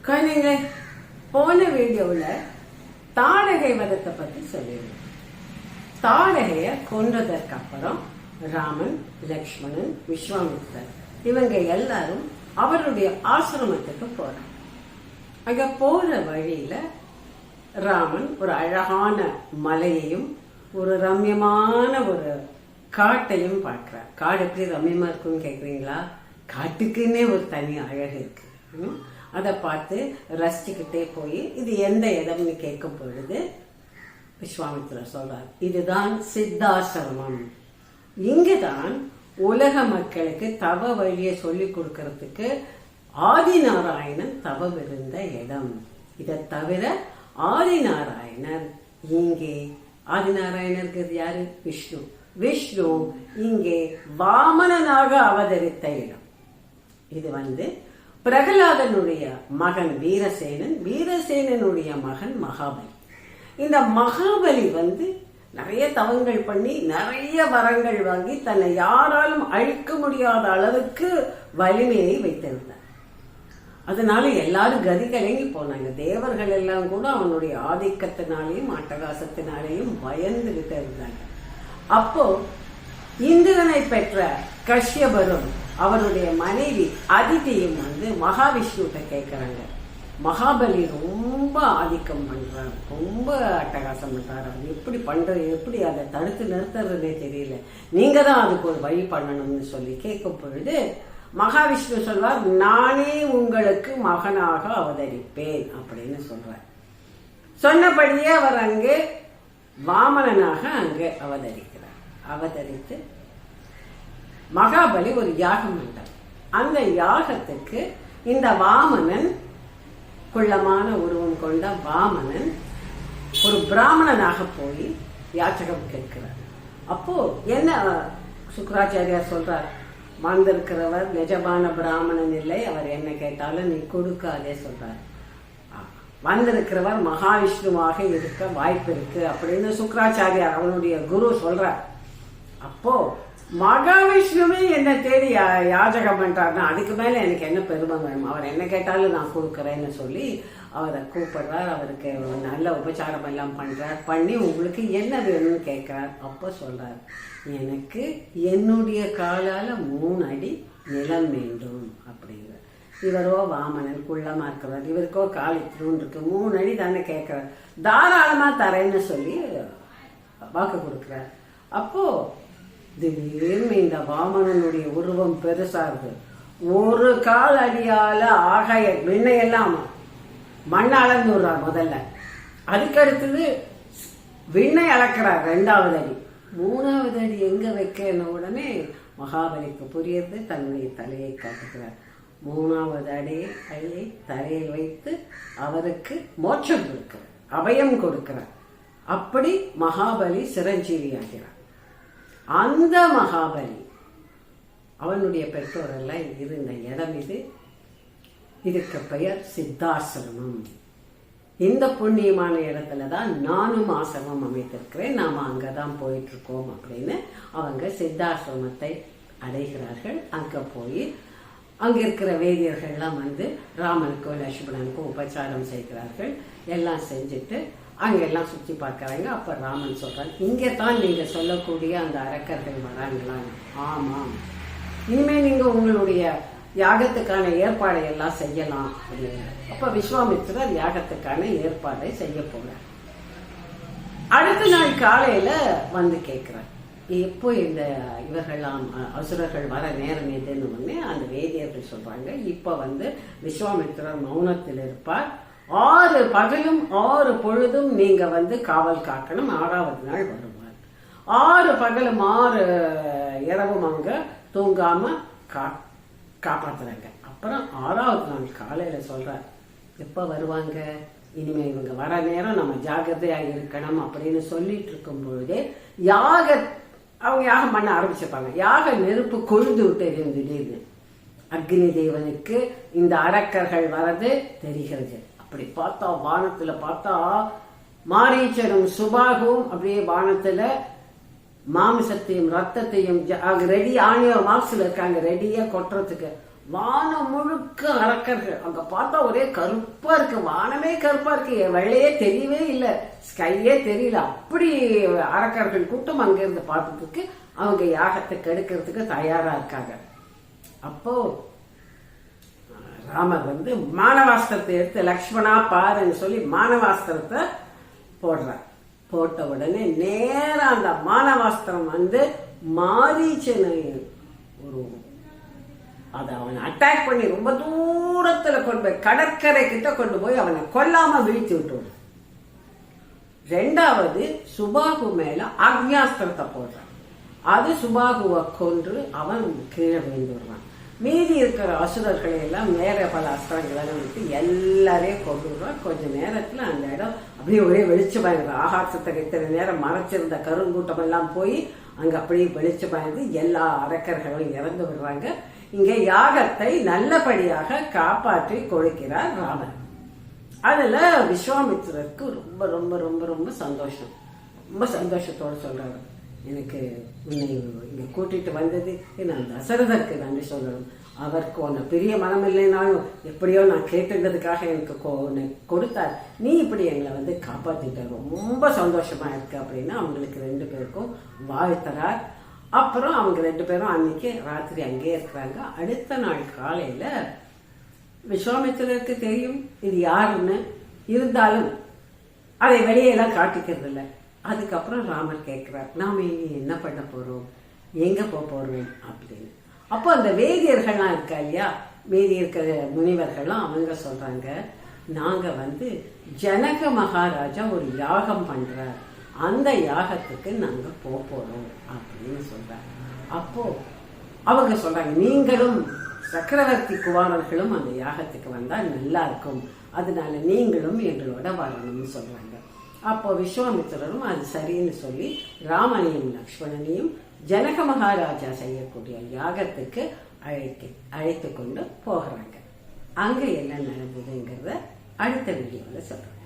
குழந்தைங்களே, போன வீடியோவில் தாடகை வதத்தை பத்தி சொல்லியிருந்தோம். தாடகைய கொன்றதற்கு அப்புறம் ராமன், லக்ஷ்மணன், விஸ்வாமித்திரர் இவங்க எல்லாரும் அவருடைய ஆசிரமத்துக்கு போறாங்க. அங்க போற வழியில ராமன் ஒரு அழகான மலையையும் ஒரு ரம்யமான ஒரு காட்டையும் பார்க்கிறார். காடு எப்படி ரம்யமா இருக்குன்னு கேக்குறீங்களா? காட்டுக்குன்னே ஒரு தனி அழகு இருக்கு. அதை பார்த்து ரசிச்சுக்கிட்டே போய் இது எந்த இடம்னு கேட்கும் பொழுது விஸ்வாமித்திரர் சொல்றார், இதுதான் சித்தாசிரமம். இங்குதான் உலக மக்களுக்கு தவ வழியை சொல்லி கொடுக்கறதுக்கு ஆதிநாராயணன் தவம் இருந்த இடம். இதை தவிர ஆதிநாராயணர் இங்கே, ஆதிநாராயணருக்கு யாரு? விஷ்ணு. விஷ்ணு இங்கே வாமனனாக அவதரித்த இடம். இது பிரகலாதனுடைய மகன் வீரசேனன், வீரசேனனுடைய மகன் மகாபலி. இந்த மகாபலி நிறைய தவங்கள் பண்ணி நிறைய வரங்கள் வாங்கி தன்னை யாராலும் அழிக்க முடியாத அளவுக்கு வலிமையை வைத்திருந்தார். அதனால எல்லாரும் கதி கலங்கி போனாங்க. தேவர்கள் எல்லாம் கூட அவனுடைய ஆதிக்கத்தினாலேயும் அட்டகாசத்தினாலேயும் பயந்துகிட்டு இருந்தாங்க. அப்போ இந்திரனை பெற்ற கஷ்யபரும் அவருடைய மனைவி அதிதியும் மகாவிஷ்ணுட்ட கேட்கிறாங்க, மகாபலி ரொம்ப ஆதிக்கம் பண்றார், ரொம்ப அட்டகாசம் பண்றாரு, எப்படி அதை தடுத்து நிறுத்துறதுனே தெரியல, நீங்க தான் அதுக்கு ஒரு வழி பண்ணணும்னு சொல்லி கேட்கும் பொழுது மகாவிஷ்ணு சொல்வார், நானே உங்களுக்கு மகனாக அவதரிப்பேன் அப்படின்னு சொல்றார். சொன்னபடியே அவர் அங்கே வாமனனாக அங்கே அவதரிக்கிறார். அவதரித்து மகாபலி ஒரு யாகம் பண்றார். அந்த யாகத்துக்கு இந்த வாமனன், குள்ளமான உருவம் கொண்ட வாமனன் ஒரு பிராமணனாக போய் யாச்சகம் கேட்கிறார். அப்போ என்ன சுக்கராச்சாரியார் சொல்றார், வந்திருக்கிறவர் நிஜமான பிராமணன் இல்லை, அவர் என்ன கேட்டாலும் நீ கொடுக்காதே சொல்றார். வந்திருக்கிறவர் மகாவிஷ்ணுவாக இருக்க வாய்ப்பு இருக்கு அப்படின்னு சுக்கராச்சாரியார் அவனுடைய குரு சொல்றார். அப்போ மகாவிஷ்ணுவே என்ன தேடி யாஜகம் பண்றாருன்னா அதுக்கு மேல எனக்கு என்ன பெருமை வேணும், அவர் என்ன கேட்டாலும் நான் கொடுக்கறேன்னு சொல்லி அவரை கூப்பிடுறார். அவருக்கு நல்ல உபச்சாரம் எல்லாம் பண்றார். பண்ணி உங்களுக்கு என்ன வேணும்னு கேட்கிறார். அப்போ சொல்றார், எனக்கு என்னுடைய காலால 3 அடி நிலம் வேண்டும் அப்படிங்கிற. இவரோ வாமனன் குள்ளமா இருக்கிறார், இவருக்கோ கால் இத்திரும் இருக்கு, 3 அடி தானே கேட்கிறார். தாராளமா தரேன்னு சொல்லி வாக்கு கொடுக்கிறார். அப்போ திடீர்னு இந்த வாமனனுடைய உருவம் பெருசா இருக்கு. ஒரு கால் அடியால ஆகாய விண்ணையெல்லாம் மண் அளந்து விடுறார் முதல்ல. அதுக்கடுத்தது விண்ணை அளக்கிறார் 2வது அடி. 3வது அடி எங்க வைக்க உடனே மகாபலிக்கு புரியுது, தன்னுடைய தலையை காட்டுகிறார். 3வது அடியை தலையில் வைத்து அவருக்கு மோட்சம் கொடுக்கிறார், அபயம் கொடுக்கிறார். அப்படி மகாபலி சிரஞ்சீவி ஆகிறார். அந்த மகாபலி அவனுடைய பெற்றோர் எல்லாம் இருந்த இடம் இது. இதுக்கு பெயர் சித்தாசிரமம். இந்த புண்ணியமான இடத்துலதான் நானும் ஆசிரமம் அமைத்திருக்கிறேன், நாம அங்கதான் போயிட்டு இருக்கோம் அப்படின்னு அவங்க சித்தாசிரமத்தை அடைகிறார்கள். அங்க போய் அங்க இருக்கிற வேதியர்கள்லாம் ராமனுக்கும் லட்சுமணனுக்கும் உபச்சாரம் செய்கிறார்கள். எல்லாம் செஞ்சுட்டு அங்கெல்லாம் சுற்றி பார்க்கறாங்க. அப்ப ராமன் சொல்றாங்க, இங்கதான் நீங்க சொல்லக்கூடிய அந்த அரக்கர்கள் வராங்களான்னு. ஆமாம், இனிமே நீங்க உங்களுடைய யாகத்துக்கான ஏற்பாடை எல்லாம் செய்யலாம் அப்படின்னு. அப்ப விஸ்வாமித்திரர் யாகத்துக்கான ஏற்பாடை செய்ய போறார். அடுத்த நாள் காலையில கேட்கிறார், எப்போ இந்த இவர்கள்லாம் அசுரர்கள் வர நேரம் எதுன்னு அந்த வேதியர்கள் சொல்றாங்க, இப்ப விஸ்வாமித்திரர் மௌனத்தில் இருப்பார், 6 பகலும் 6 பொழுதும் நீங்க காவல் காக்கணும், 6வது நாள் வருவார். 6 பகலும் 6 இரவும் அவங்க தூங்காம காப்பாத்துறாங்க. அப்புறம் 6வது நாள் காலையில சொல்றார், எப்ப வருவாங்க, இனிமே இவங்க வர நேரம் நம்ம ஜாகிரதையா இருக்கணும் அப்படின்னு சொல்லிட்டு இருக்கும் பொழுதே அவங்க யாகம் பண்ண ஆரம்பிச்சிருப்பாங்க. யாக நெருப்பு கொழுந்து விட்டு திடீர்னு அக்னி தேவனுக்கு இந்த அரக்கர்கள் வரது தெரிகிறது. அப்படி பார்த்தா வானத்துல பார்த்தா மாரீச்சரும் சுபாகவும் அப்படியே வானத்துல மாமிசத்தையும் ரத்தத்தையும் ரெடி ஆணியோ மார்க்ஸ்ல இருக்காங்க, ரெடியா கொட்டுறதுக்கு வானம் முழுக்க அரக்கர்கள். அங்க பார்த்தா ஒரே கருப்பா இருக்கு, வானமே கருப்பா இருக்கு, வெள்ளையே தெரியவே இல்லை, ஸ்கையே தெரியல, அப்படி அரக்கர்கள் கூட்டம் அங்க இருந்து பார்த்ததுக்கு அவங்க யாகத்தை கெடுக்கிறதுக்கு தயாரா இருக்காங்க. அப்போ ராமர் மானவாஸ்திரத்தை எடுத்து லக்ஷ்மணா பாருன்னு சொல்லி மானவாஸ்திரத்தை போடுறார். போட்ட உடனே நேரா அந்த மானவாஸ்திரம் மாரீச்சனை அதை அவனை அட்டாக் பண்ணி ரொம்ப தூரத்துல கொண்டு போய் கடற்கரை கிட்ட கொண்டு போய் அவனை கொல்லாம வீழ்த்தி விட்டுருவான். ரெண்டாவது சுபாகு மேல அக்னியாஸ்திரத்தை போடுறான். அது சுபாகுவை கொன்று அவன் கீழே விழுந்து வருவான். மீதி இருக்கிற அசுரர்களை எல்லாம் வேற பல அஸ்திரங்களை விட்டு எல்லாரையும் கொண்டு வருவான். கொஞ்ச நேரத்துல அந்த இடம் அப்படியே ஒரே வெளிச்சமாயிருது. ஆகாசத்தை இத்தனை நேரம் மறைச்சிருந்த கருங்கூட்டம் எல்லாம் போய் அங்க அப்படியே வெளிச்சமாயிருந்து எல்லா அரக்கர்களும் இறந்து விடுறாங்க. இங்க யாகத்தை நல்லபடியாக காப்பாற்றி கொடுக்கிறார் ராமர். அதுல விஸ்வாமித்திரருக்கு ரொம்ப ரொம்ப ரொம்ப ரொம்ப சந்தோஷம். ரொம்ப சந்தோஷத்தோட சொல்றாரு, எனக்கு உன்னை இங்க கூட்டிட்டு வந்தது நான் தசரதற்கு நன்றி சொல்லணும். அவருக்கு உன்னை பெரிய மனம் இல்லைனாலும் எப்படியோ நான் கேட்டுன்றதுக்காக எனக்கு கொடுத்தார். நீ இப்படி எங்களை காப்பாத்திட்ட, ரொம்ப சந்தோஷமா இருக்கு அப்படின்னு அவங்களுக்கு 2 பேருக்கும் வாழ்த்துறார். அப்புறம் அவங்க 2 பேரும் அன்னைக்கு ராத்திரி அங்கேயே இருக்கிறாங்க. அடுத்த நாள் காலையில விஸ்வாமித்திரருக்கு தெரியும் இது யாருன்னு, இருந்தாலும் அதை வெளியெல்லாம் காட்டிக்கிறது இல்லை. அதுக்கப்புறம் ராமர் கேட்கிறார், நாம இனி என்ன பண்ண போறோம், எங்க போறோம் அப்படின்னு. அப்போ அந்த வேதியர்கள்லாம் இருக்கா இல்லையா, மீதி இருக்கிற முனிவர்கள்லாம் அவங்க சொல்றாங்க, நாங்க ஜனக மகாராஜா ஒரு யாகம் பண்றார், அந்த யாகத்துக்கு நாங்க போறோம் அப்படின்னு சொல்றாங்க. அப்போ அவங்க சொல்றாங்க, நீங்களும் சக்கரவர்த்தி குமாரர்களும் அந்த யாகத்துக்கு வந்தா நல்லா இருக்கும், அதனால நீங்களும் எங்களோட வரணும்னு சொல்றாங்க. அப்போ விஸ்வாமித்திரரும் அது சரின்னு சொல்லி ராமனையும் லக்ஷ்மணனையும் ஜனக மகாராஜா செய்யக்கூடிய யாகத்துக்கு அழைத்து கொண்டு போகிறாங்க. அங்க என்ன நடந்ததுங்கிறத அடுத்த வீடியோல சொல்றேன்.